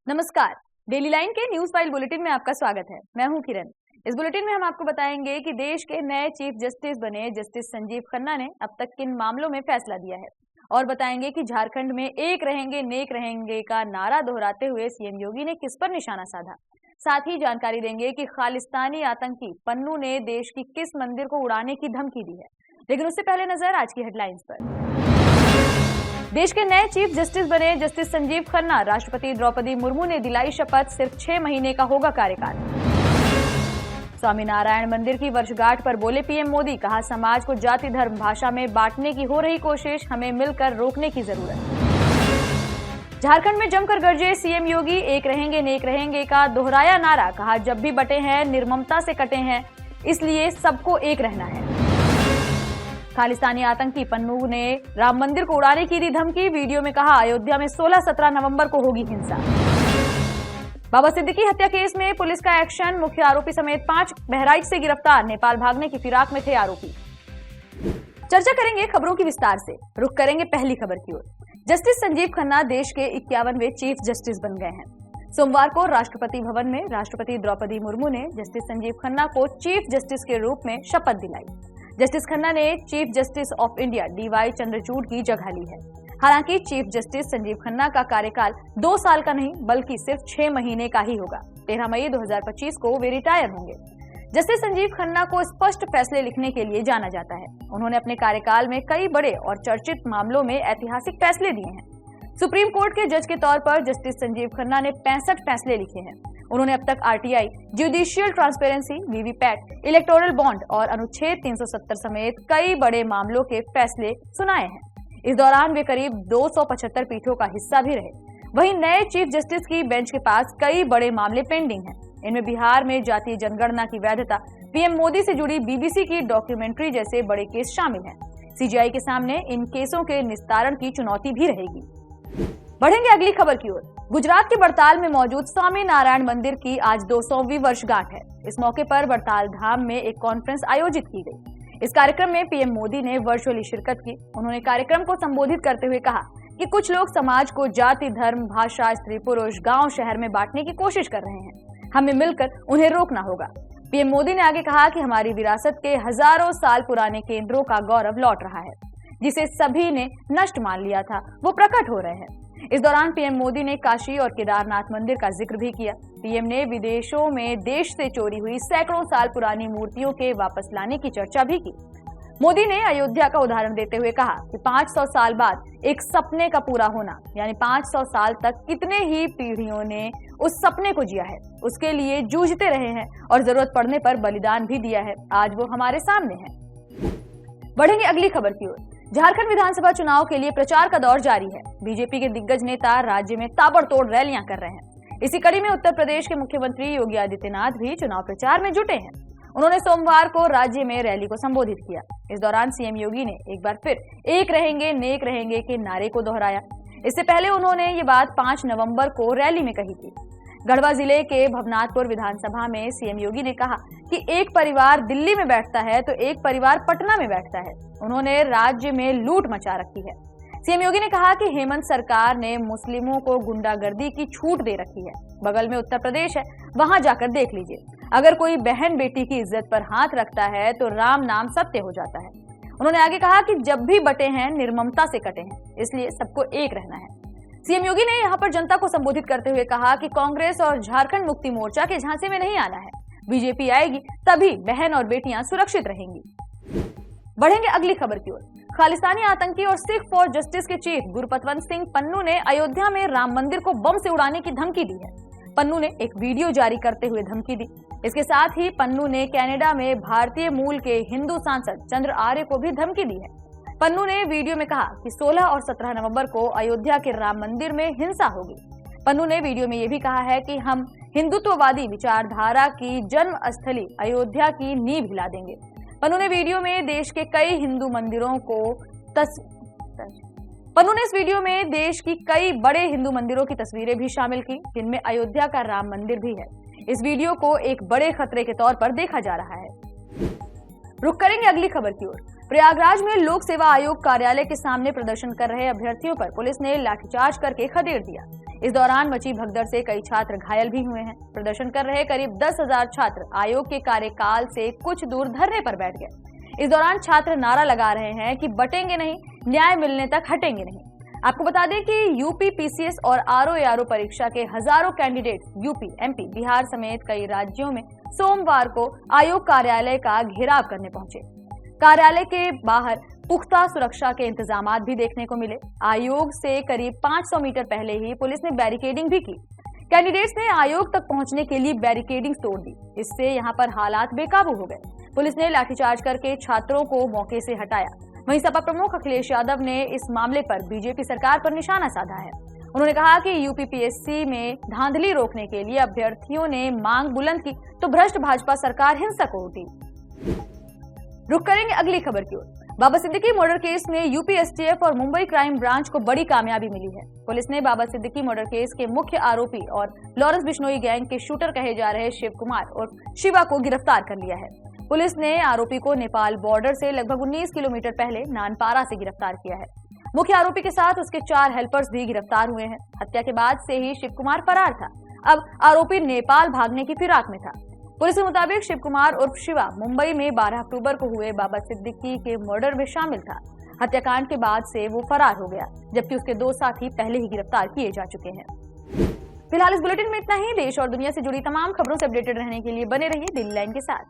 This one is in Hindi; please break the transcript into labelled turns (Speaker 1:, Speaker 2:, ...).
Speaker 1: नमस्कार। डेली लाइन के न्यूज फाइल बुलेटिन में आपका स्वागत है। मैं हूं किरण। इस बुलेटिन में हम आपको बताएंगे कि देश के नए चीफ जस्टिस बने जस्टिस संजीव खन्ना ने अब तक किन मामलों में फैसला दिया है, और बताएंगे कि झारखंड में एक रहेंगे नेक रहेंगे का नारा दोहराते हुए सीएम योगी ने किस पर निशाना साधा। साथ ही जानकारी देंगे कि खालिस्तानी आतंकी पन्नू ने देश की किस मंदिर को उड़ाने की धमकी दी है। लेकिन उससे पहले नजर आज की हेडलाइंस पर। देश के नए चीफ जस्टिस बने जस्टिस संजीव खन्ना, राष्ट्रपति द्रौपदी मुर्मू ने दिलाई शपथ, सिर्फ 6 महीने का होगा कार्यकाल। स्वामीनारायण मंदिर की वर्षगांठ पर बोले पीएम मोदी, कहा समाज को जाति धर्म भाषा में बांटने की हो रही कोशिश हमें मिलकर रोकने की जरूरत। झारखंड में जमकर गरजे सीएम योगी, एक रहेंगे नेक रहेंगे का दोहराया नारा, कहा जब भी बटे हैं निर्ममता से कटे हैं, इसलिए सबको एक रहना है। खालिस्तानी आतंकी पन्नू ने राम मंदिर को उड़ाने की दी धमकी, वीडियो में कहा अयोध्या में 16-17 नवंबर को होगी हिंसा। बाबा सिद्दीकी हत्या केस में पुलिस का एक्शन, मुख्य आरोपी समेत 5 बहराइच से गिरफ्तार, नेपाल भागने की फिराक में थे आरोपी। चर्चा करेंगे खबरों की विस्तार से। रुख करेंगे पहली खबर की ओर। जस्टिस संजीव खन्ना देश के 51वें चीफ जस्टिस बन गए हैं। सोमवार को राष्ट्रपति भवन में राष्ट्रपति द्रौपदी मुर्मू ने जस्टिस संजीव खन्ना को चीफ जस्टिस के रूप में शपथ दिलाई। जस्टिस खन्ना ने chief justice of India DY Chandrachud की जगह ली है। हालांकि चीफ जस्टिस संजीव खन्ना का कार्यकाल 2 साल का नहीं बल्कि सिर्फ 6 महीने का ही होगा। 13 मई 2025 को वे रिटायर होंगे। जस्टिस संजीव खन्ना को स्पष्ट फैसले लिखने के लिए जाना जाता है। उन्होंने अपने कार्यकाल में कई बड़े और चर्चित मामलों में ऐतिहासिक फैसले दिए हैं। सुप्रीम कोर्ट के जज के तौर पर जस्टिस संजीव खन्ना ने 65 फैसले लिखे हैं। उन्होंने अब तक RTI, judicial transparency, VVPAT, electoral bond और अनुच्छेद 370 समेत कई बड़े मामलों के फैसले सुनाए हैं। इस दौरान वे करीब 275 पीठों का हिस्सा भी रहे। वहीं नए चीफ जस्टिस की बेंच के पास कई बड़े मामले पेंडिंग हैं। इनमें बिहार में जातीय जनगणना की वैधता, पीएम मोदी से जुड़ी बीबीसी की डॉक्यूमेंट्री जैसे बड़े केस शामिल हैं। सीजीआई के सामने इन केसों के निस्तारण की चुनौती भी रहेगी। बढ़ेंगे अगली खबर की ओर। गुजरात के बड़ताल में मौजूद स्वामीनारायण मंदिर की आज 200वीं वर्षगांठ है। इस मौके पर बड़ताल धाम में एक कॉन्फ्रेंस आयोजित की गई। इस कार्यक्रम में पीएम मोदी ने वर्चुअली शिरकत की। उन्होंने कार्यक्रम को संबोधित करते हुए कहा कि कुछ लोग समाज को जाति धर्म भाषा स्त्री पुरुष गांव शहर में बांटने की कोशिश कर रहे हैं। हमें मिलकर उन्हें रोकना होगा। पीएम मोदी ने आगे कहा कि हमारी विरासत के हजारों साल पुराने केंद्रों का गौरव लौट रहा है, जिसे सभी ने नष्ट मान लिया था, वो प्रकट हो रहे हैं। इस दौरान पीएम मोदी ने काशी और केदारनाथ मंदिर का जिक्र भी किया। पीएम ने विदेशों में देश से चोरी हुई सैकड़ों साल पुरानी मूर्तियों के वापस लाने की चर्चा भी की। मोदी ने अयोध्या का उदाहरण देते हुए कहा कि 500 साल बाद एक सपने का पूरा होना, यानी 500 साल तक कितने ही पीढ़ियों ने उस सपने को जिया है, उसके लिए जूझते रहे हैं और जरूरत पड़ने पर बलिदान भी दिया है। आज वो हमारे सामने है। बढ़ेंगे अगली खबर की ओर। झारखंड विधानसभा चुनाव के लिए प्रचार का दौर जारी है। बीजेपी के दिग्गज नेता राज्य में ताबड़तोड़ रैलियां कर रहे हैं। इसी कड़ी में उत्तर प्रदेश के मुख्यमंत्री योगी आदित्यनाथ भी चुनाव प्रचार में जुटे हैं। उन्होंने सोमवार को राज्य में रैली को संबोधित किया। इस दौरान सीएम योगी ने एक बार फिर एक रहेंगे नेक रहेंगे के नारे को दोहराया। इससे पहले उन्होंने ये बात 5 नवंबर को रैली में कही थी। गढ़वा जिले के भवनाथपुर विधानसभा में सीएम योगी ने कहा कि एक परिवार दिल्ली में बैठता है तो एक परिवार पटना में बैठता है। उन्होंने राज्य में लूट मचा रखी है। सीएम योगी ने कहा कि हेमंत सरकार ने मुस्लिमों को गुंडागर्दी की छूट दे रखी है। बगल में उत्तर प्रदेश है, वहां जाकर देख लीजिए। अगर कोई बहन बेटी की इज्जत पर हाथ रखता है तो राम नाम सत्य हो जाता है। उन्होंने आगे कहा कि जब भी बटे हैं निर्ममता से कटे हैं, इसलिए सबको एक रहना है। सीएम योगी ने यहां पर जनता को संबोधित करते हुए कहा कि कांग्रेस और झारखंड मुक्ति मोर्चा के झांसे में नहीं आना है। बीजेपी आएगी तभी बहन और बेटियां सुरक्षित रहेंगी। बढ़ेंगे अगली खबर की ओर। खालिस्तानी आतंकी और सिख फॉर जस्टिस के चीफ गुरपतवंत सिंह पन्नू ने अयोध्या में राम मंदिर को बम से उड़ाने की धमकी दी है। पन्नू ने एक वीडियो जारी करते हुए धमकी दी। इसके साथ ही पन्नू ने कनाडा में भारतीय मूल के हिंदू सांसद चंद्र आर्य को भी धमकी दी है। पन्नू ने वीडियो में कहा कि 16 और 17 नवंबर को अयोध्या के राम मंदिर में हिंसा होगी। पन्नू ने वीडियो में यह भी कहा है कि हम हिंदुत्ववादी विचारधारा की जन्म स्थली अयोध्या की नींव हिला देंगे। पन्नू ने वीडियो में देश के कई हिंदू मंदिरों को पन्नू ने इस वीडियो में देश की कई बड़े हिंदू मंदिरों की तस्वीरें भी शामिल की, जिनमें अयोध्या का राम मंदिर भी है। इस वीडियो को एक बड़े खतरे के तौर पर देखा जा रहा है। रुक करेंगे अगली खबर की ओर। प्रयागराज में लोक सेवा आयोग कार्यालय के सामने प्रदर्शन कर रहे अभ्यर्थियों पर पुलिस ने लाठीचार्ज करके खदेड़ दिया। इस दौरान मची भगदड़ से कई छात्र घायल भी हुए हैं। प्रदर्शन कर रहे करीब 10,000 छात्र आयोग के कार्यकाल से कुछ दूर धरने पर बैठ गए। इस दौरान छात्र नारा लगा रहे हैं कि बटेंगे नहीं, न्याय मिलने तक हटेंगे नहीं। आपको बता दें कि यूपी पीसीएस और आरओ परीक्षा के हजारों कैंडिडेट यूपी, एमपी, बिहार समेत कई राज्यों में सोमवार को आयोग कार्यालय का घेराव करने पहुंचे। कार्यालय के बाहर पुख्ता सुरक्षा के इंतजाम भी देखने को मिले। आयोग से करीब 500 मीटर पहले ही पुलिस ने बैरिकेडिंग भी की। कैंडिडेट्स ने आयोग तक पहुंचने के लिए बैरिकेडिंग तोड़ दी। इससे यहां पर हालात बेकाबू हो गए। पुलिस ने लाठीचार्ज करके छात्रों को मौके से हटाया। वहीं सपा प्रमुख अखिलेश यादव ने इस मामले पर बीजेपी सरकार पर निशाना साधा है। उन्होंने कहा कि यूपीपीएससी में धांधली रोकने के लिए अभ्यर्थियों ने मांग बुलंद की तो भ्रष्ट भाजपा सरकार हिंसक हो उठी। रुक करेंगे अगली खबर की ओर। बाबा सिद्दीकी मर्डर केस में यूपी एसटीएफ और मुंबई क्राइम ब्रांच को बड़ी कामयाबी मिली है। पुलिस ने बाबा सिद्दीकी मर्डर केस के मुख्य आरोपी और लॉरेंस बिश्नोई गैंग के शूटर कहे जा रहे शिव कुमार और शिवा को गिरफ्तार कर लिया है। पुलिस ने आरोपी को नेपाल बॉर्डर से लगभग 19 किलोमीटर पहले नानपारा से गिरफ्तार किया है। मुख्य आरोपी के साथ उसके 4 हेल्पर्स भी गिरफ्तार हुए हैं। हत्या के बाद से ही शिव कुमार फरार था। अब आरोपी नेपाल भागने की फिराक में था। पुलिस के मुताबिक शिव कुमार उर्फ शिवा मुंबई में 12 अक्टूबर को हुए बाबा सिद्दीकी के मर्डर में शामिल था। हत्याकांड के बाद से वो फरार हो गया, जबकि उसके 2 साथी पहले ही गिरफ्तार किए जा चुके हैं। फिलहाल इस बुलेटिन में इतना ही। देश और दुनिया से जुड़ी तमाम खबरों से अपडेटेड रहने के लिए बने रहिए दिल्ली लाइन के साथ।